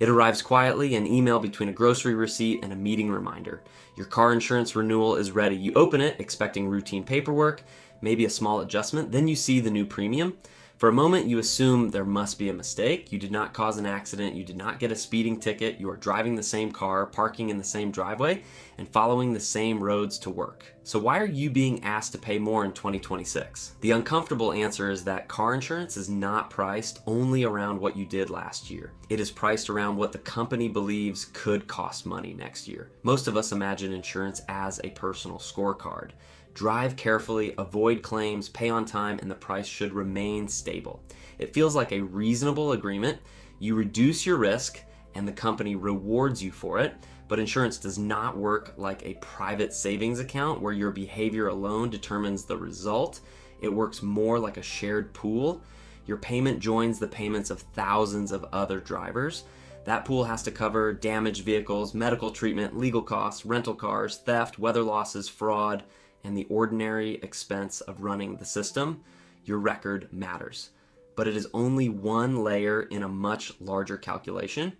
It arrives quietly, an email between a grocery receipt and a meeting reminder. Your car insurance renewal is ready. You open it, expecting routine paperwork, maybe a small adjustment, then you see the new premium. For a moment, you assume there must be a mistake. You did not cause an accident. You did not get a speeding ticket. You are driving the same car, parking in the same driveway, and following the same roads to work. So why are you being asked to pay more in 2026? The uncomfortable answer is that car insurance is not priced only around what you did last year. It is priced around what the company believes could cost money next year. Most of us imagine insurance as a personal scorecard. Drive carefully, avoid claims, pay on time, and the price should remain stable. It feels like a reasonable agreement. You reduce your risk, and the company rewards you for it. But insurance does not work like a private savings account where your behavior alone determines the result. It works more like a shared pool. Your payment joins the payments of thousands of other drivers. That pool has to cover damaged vehicles, medical treatment, legal costs, rental cars, theft, weather losses, fraud, and the ordinary expense of running the system. Your record matters. But it is only one layer in a much larger calculation.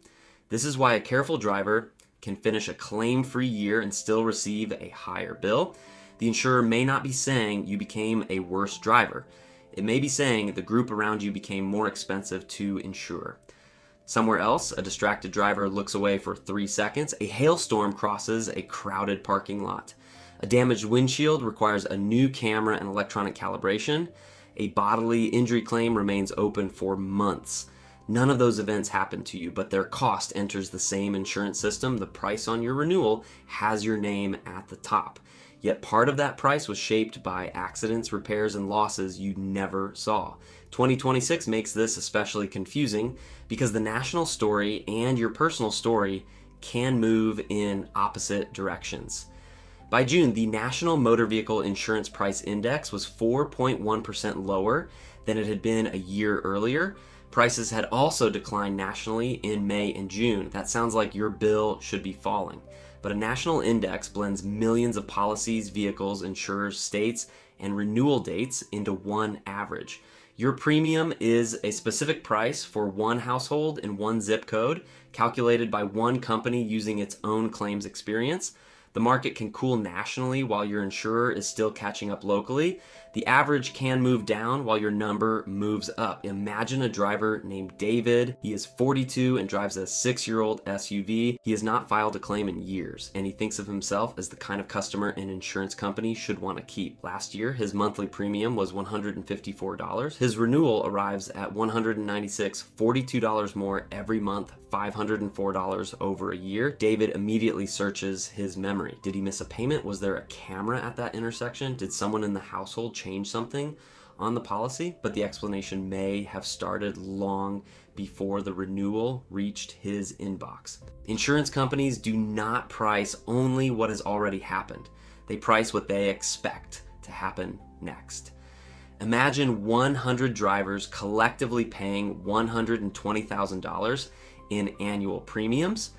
This is why a careful driver can finish a claim-free year and still receive a higher bill. The insurer may not be saying you became a worse driver. It may be saying the group around you became more expensive to insure. Somewhere else, a distracted driver looks away for 3 seconds. A hailstorm crosses a crowded parking lot. A damaged windshield requires a new camera and electronic calibration. A bodily injury claim remains open for months. None of those events happen to you, but their cost enters the same insurance system. The price on your renewal has your name at the top. Yet part of that price was shaped by accidents, repairs, and losses you never saw. 2026 makes this especially confusing because the national story and your personal story can move in opposite directions. By June, the National Motor Vehicle Insurance Price Index was 4.1% lower than it had been a year earlier. Prices had also declined nationally in May and June. That sounds like your bill should be falling. But a national index blends millions of policies, vehicles, insurers, states, and renewal dates into one average. Your premium is a specific price for one household in one zip code, calculated by one company using its own claims experience. The market can cool nationally while your insurer is still catching up locally. The average can move down while your number moves up. Imagine a driver named David. He is 42 and drives a 6-year-old SUV. He has not filed a claim in years, and he thinks of himself as the kind of customer an insurance company should want to keep. Last year, his monthly premium was $154. His renewal arrives at $196, $42 more every month, $504 over a year. David immediately searches his memory. Did he miss a payment? Was there a camera at that intersection? Did someone in the household change something on the policy? But the explanation may have started long before the renewal reached his inbox. Insurance companies do not price only what has already happened. They price what they expect to happen next. Imagine 100 drivers collectively paying $120,000 in annual premiums.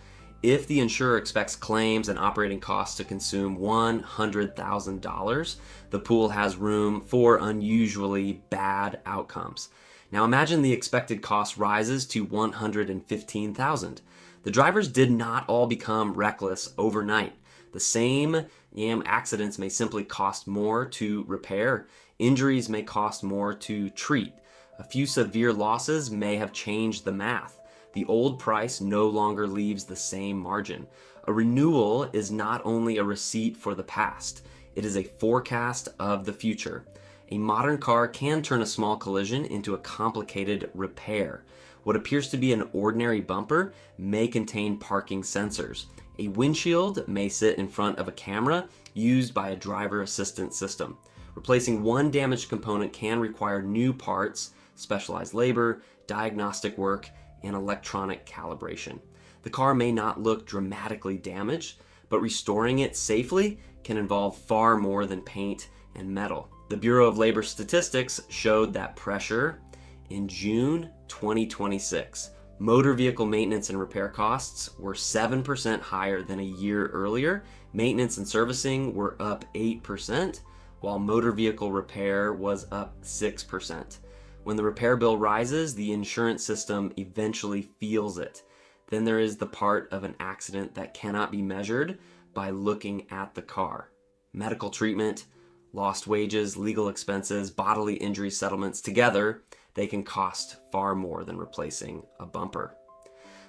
If the insurer expects claims and operating costs to consume $100,000, the pool has room for unusually bad outcomes. Now imagine the expected cost rises to $115,000. The drivers did not all become reckless overnight. The same accidents may simply cost more to repair. Injuries may cost more to treat. A few severe losses may have changed the math. The old price no longer leaves the same margin. A renewal is not only a receipt for the past, it is a forecast of the future. A modern car can turn a small collision into a complicated repair. What appears to be an ordinary bumper may contain parking sensors. A windshield may sit in front of a camera used by a driver assistance system. Replacing one damaged component can require new parts, specialized labor, diagnostic work, and electronic calibration. The car may not look dramatically damaged, but restoring it safely can involve far more than paint and metal. The Bureau of Labor Statistics showed that pressure in June 2026. Motor vehicle maintenance and repair costs were 7% higher than a year earlier. Maintenance and servicing were up 8%, while motor vehicle repair was up 6%. When the repair bill rises, the insurance system eventually feels it. Then there is the part of an accident that cannot be measured by looking at the car. Medical treatment, lost wages, legal expenses, bodily injury settlements, together, they can cost far more than replacing a bumper.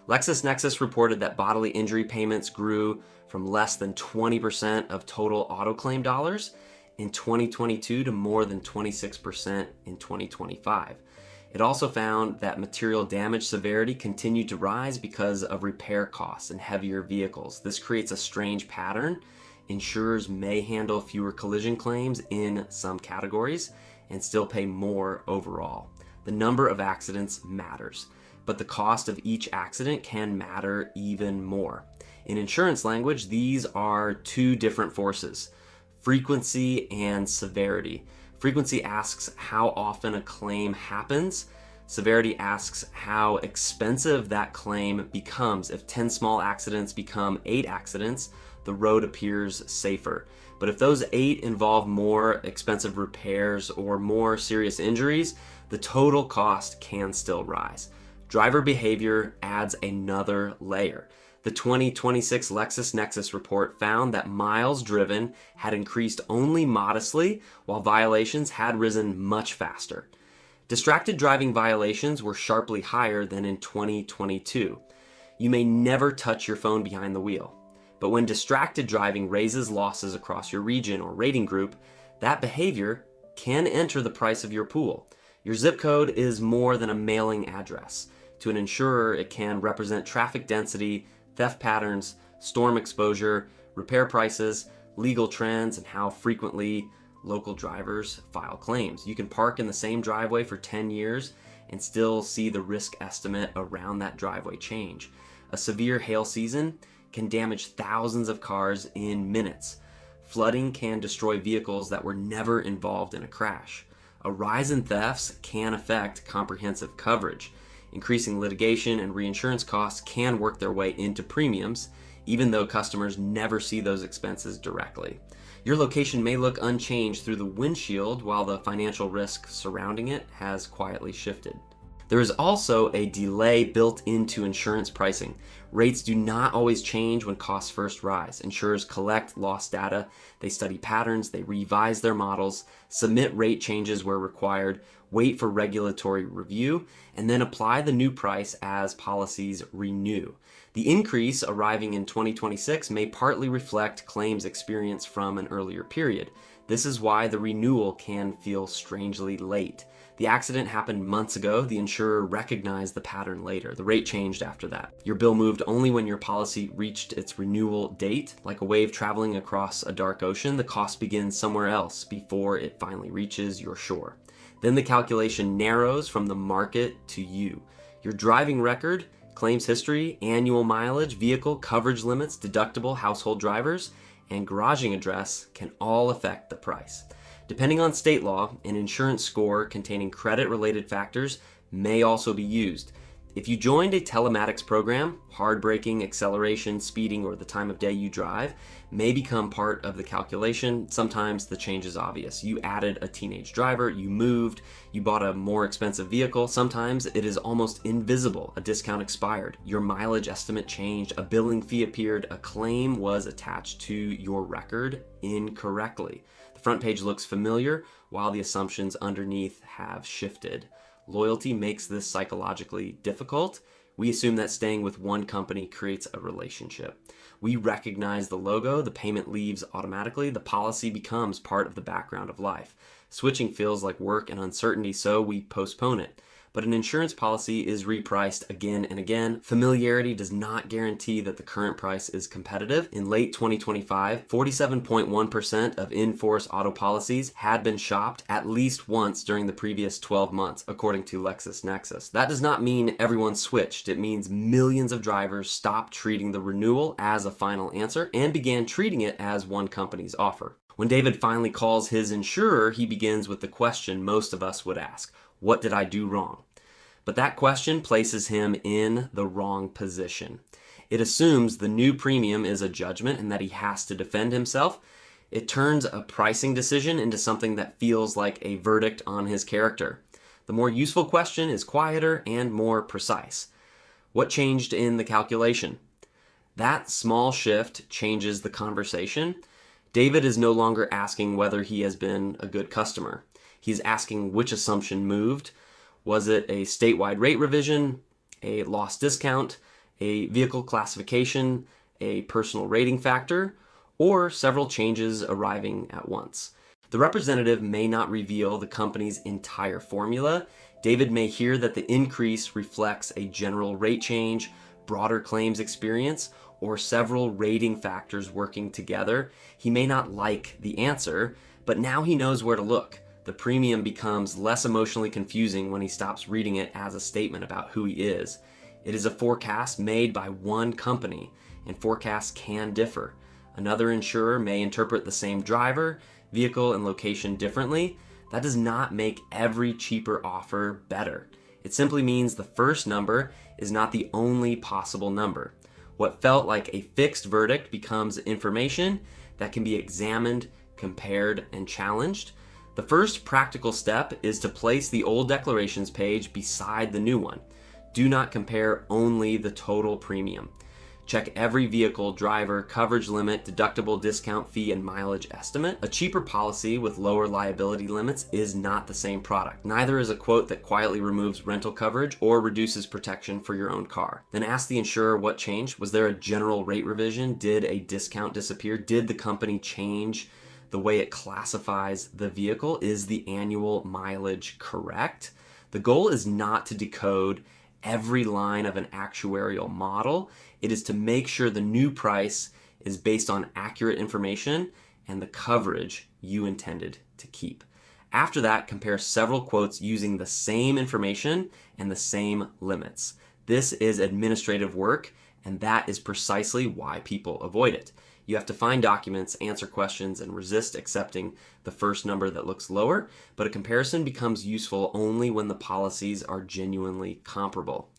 LexisNexis reported that bodily injury payments grew from less than 20% of total auto claim dollars in 2022 to more than 26% in 2025. It also found that material damage severity continued to rise because of repair costs and heavier vehicles. This creates a strange pattern. Insurers may handle fewer collision claims in some categories and still pay more overall. The number of accidents matters, but the cost of each accident can matter even more. In insurance language, these are two different forces: frequency and severity. Frequency asks how often a claim happens. Severity asks how expensive that claim becomes. If 10 small accidents become 8 accidents, the road appears safer. But if those 8 involve more expensive repairs or more serious injuries, the total cost can still rise. Driver behavior adds another layer. The 2026 LexisNexis report found that miles driven had increased only modestly, while violations had risen much faster. Distracted driving violations were sharply higher than in 2022. You may never touch your phone behind the wheel, but when distracted driving raises losses across your region or rating group, that behavior can enter the price of your pool. Your zip code is more than a mailing address. To an insurer, it can represent traffic density, theft patterns, storm exposure, repair prices, legal trends, and how frequently local drivers file claims. You can park in the same driveway for 10 years and still see the risk estimate around that driveway change. A severe hail season can damage thousands of cars in minutes. Flooding can destroy vehicles that were never involved in a crash. A rise in thefts can affect comprehensive coverage. Increasing litigation and reinsurance costs can work their way into premiums, even though customers never see those expenses directly. Your location may look unchanged through the windshield while the financial risk surrounding it has quietly shifted. There is also a delay built into insurance pricing. Rates do not always change when costs first rise. Insurers collect loss data, they study patterns, they revise their models, submit rate changes where required, wait for regulatory review, and then apply the new price as policies renew. The increase arriving in 2026 may partly reflect claims experience from an earlier period. This is why the renewal can feel strangely late. The accident happened months ago. The insurer recognized the pattern later. The rate changed after that. Your bill moved only when your policy reached its renewal date. Like a wave traveling across a dark ocean, the cost begins somewhere else before it finally reaches your shore. Then the calculation narrows from the market to you. Your driving record, claims history, annual mileage, vehicle coverage limits, deductible, household drivers, and garaging address can all affect the price. Depending on state law, an insurance score containing credit-related factors may also be used. If you joined a telematics program, hard braking, acceleration, speeding, or the time of day you drive may become part of the calculation. Sometimes the change is obvious. You added a teenage driver, you moved, you bought a more expensive vehicle. Sometimes it is almost invisible. A discount expired, your mileage estimate changed, a billing fee appeared, a claim was attached to your record incorrectly. The front page looks familiar while the assumptions underneath have shifted. Loyalty makes this psychologically difficult. We assume that staying with one company creates a relationship. We recognize the logo, the payment leaves automatically, the policy becomes part of the background of life. Switching feels like work and uncertainty, so we postpone it. But an insurance policy is repriced again and again. Familiarity does not guarantee that the current price is competitive. In late 2025, 47.1% of in-force auto policies had been shopped at least once during the previous 12 months, according to LexisNexis. That does not mean everyone switched. It means millions of drivers stopped treating the renewal as a final answer and began treating it as one company's offer. When David finally calls his insurer, he begins with the question most of us would ask: what did I do wrong? But that question places him in the wrong position. It assumes the new premium is a judgment and that he has to defend himself. It turns a pricing decision into something that feels like a verdict on his character. The more useful question is quieter and more precise. What changed in the calculation? That small shift changes the conversation. David is no longer asking whether he has been a good customer. He's asking which assumption moved. Was it a statewide rate revision, a loss discount, a vehicle classification, a personal rating factor, or several changes arriving at once? The representative may not reveal the company's entire formula. David may hear that the increase reflects a general rate change, broader claims experience, or several rating factors working together. He may not like the answer, but now he knows where to look. The premium becomes less emotionally confusing when he stops reading it as a statement about who he is. It is a forecast made by one company, and forecasts can differ. Another insurer may interpret the same driver, vehicle, and location differently. That does not make every cheaper offer better. It simply means the first number is not the only possible number. What felt like a fixed verdict becomes information that can be examined, compared, and challenged. The first practical step is to place the old declarations page beside the new one. Do not compare only the total premium. Check every vehicle, driver, coverage limit, deductible, discount, fee, and mileage estimate. A cheaper policy with lower liability limits is not the same product. Neither is a quote that quietly removes rental coverage or reduces protection for your own car. Then ask the insurer what changed. Was there a general rate revision? Did a discount disappear? Did the company change the way it classifies the vehicle? Is the annual mileage correct? The goal is not to decode every line of an actuarial model. It is to make sure the new price is based on accurate information and the coverage you intended to keep. After that, compare several quotes using the same information and the same limits. This is administrative work, and that is precisely why people avoid it. You have to find documents, answer questions, and resist accepting the first number that looks lower, but a comparison becomes useful only when the policies are genuinely comparable.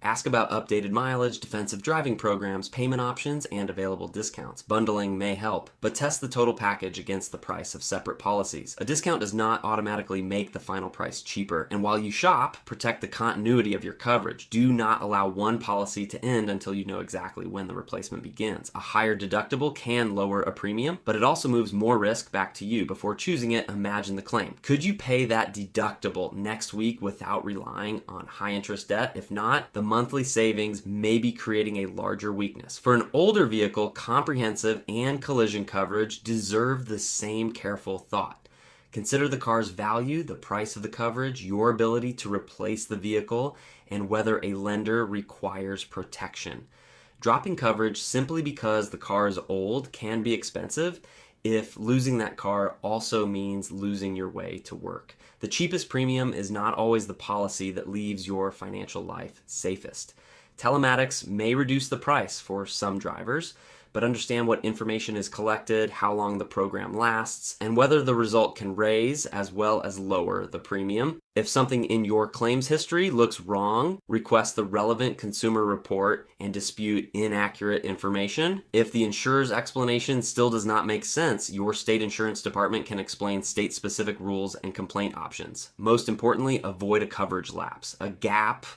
Ask about updated mileage, defensive driving programs, payment options, and available discounts. Bundling may help, but test the total package against the price of separate policies. A discount does not automatically make the final price cheaper, and while you shop, protect the continuity of your coverage. Do not allow one policy to end until you know exactly when the replacement begins. A higher deductible can lower a premium, but it also moves more risk back to you. Before choosing it, imagine the claim. Could you pay that deductible next week without relying on high interest debt? If not, the monthly savings may be creating a larger weakness. For an older vehicle, comprehensive and collision coverage deserve the same careful thought. Consider the car's value, the price of the coverage, your ability to replace the vehicle, and whether a lender requires protection. Dropping coverage simply because the car is old can be expensive if losing that car also means losing your way to work. The cheapest premium is not always the policy that leaves your financial life safest. Telematics may reduce the price for some drivers, but understand what information is collected, how long the program lasts, and whether the result can raise as well as lower the premium. If something in your claims history looks wrong, request the relevant consumer report and dispute inaccurate information. If the insurer's explanation still does not make sense, your state insurance department can explain state-specific rules and complaint options. Most importantly, avoid a coverage lapse. A gap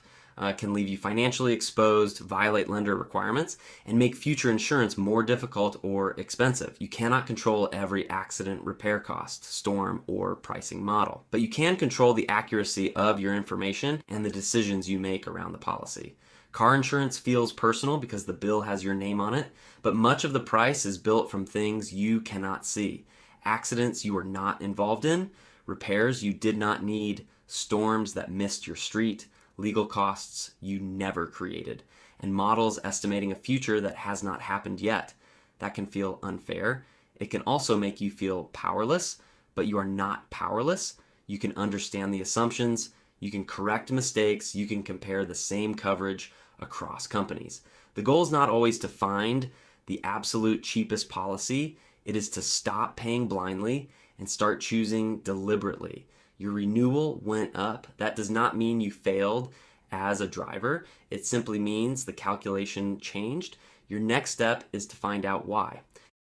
can leave you financially exposed, violate lender requirements, and make future insurance more difficult or expensive. You cannot control every accident repair cost, storm, or pricing model, but you can control the accuracy of your information and the decisions you make around the policy. Car insurance feels personal because the bill has your name on it, but much of the price is built from things you cannot see. Accidents you were not involved in, repairs you did not need, storms that missed your street, legal costs you never created, and models estimating a future that has not happened yet. That can feel unfair. It can also make you feel powerless, but you are not powerless. You can understand the assumptions, you can correct mistakes, you can compare the same coverage across companies. The goal is not always to find the absolute cheapest policy. It is to stop paying blindly and start choosing deliberately. Your renewal went up. That does not mean you failed as a driver. It simply means the calculation changed. Your next step is to find out why.